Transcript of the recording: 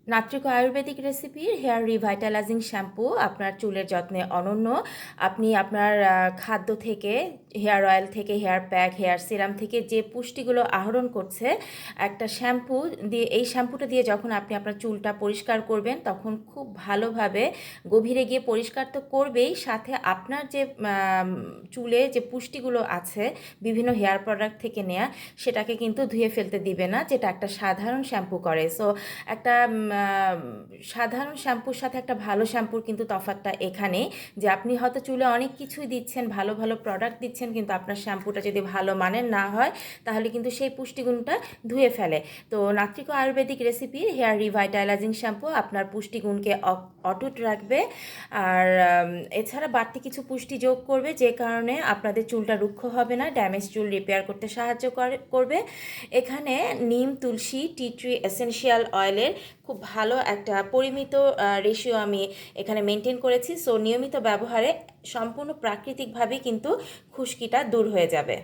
নাত্রিক আয়ুর্বেদিক রেসিপির hair রিভাইটালাইজিং shampoo আপনার চুলের যত্নে অনন্য। আপনি আপনার খাদ্য থেকে, হেয়ার অয়েল থেকে, হেয়ার প্যাক, হেয়ার সিরাম থেকে যে পুষ্টিগুলো আহরণ করছে একটা শ্যাম্পু দিয়ে, এই শ্যাম্পুটা দিয়ে যখন আপনি আপনার চুলটা পরিষ্কার করবেন তখন খুব ভালোভাবে গভীরে গিয়ে পরিষ্কার তো করবেই, সাথে আপনার যে চুলে যে পুষ্টিগুলো আছে বিভিন্ন হেয়ার প্রোডাক্ট থেকে নেয়া, সেটাকে কিন্তু ধুয়ে ফেলতে দিবে না, যেটা একটা সাধারণ শ্যাম্পু করে। সো একটা সাধারণ শ্যাম্পুর সাথে একটা ভালো শ্যাম্পুর কিন্তু তফাৎটা এখানে, যে আপনি হয়তো চুলে অনেক কিছুই দিচ্ছেন, ভালো ভালো প্রোডাক্ট দিচ্ছেন, কিন্তু আপনার শ্যাম্পুটা যদি ভালো মানের না হয় তাহলে কিন্তু সেই পুষ্টিগুণটা ধুয়ে ফেলে। তো নাত্রিক আয়ুর্বেদিক রেসিপির হেয়ার রিভাইটালাইজিং শ্যাম্পু আপনার পুষ্টিগুণকে অটুট রাখবে, আর এছাড়া বাড়তি কিছু পুষ্টি যোগ করবে, যে কারণে আপনাদের চুলটা রুক্ষ হবে না, ড্যামেজ চুল রিপেয়ার করতে সাহায্য করবে। এখানে নিম, তুলসী, টি ট্রি এসেনশিয়াল অয়েলের খুব ভালো একটা পরিমিত রেশিও আমি এখানে মেনটেন করেছি। সো নিয়মিত ব্যবহারে সম্পূর্ণ প্রাকৃতিকভাবেই কিন্তু খুশকিটা দূর হয়ে যাবে।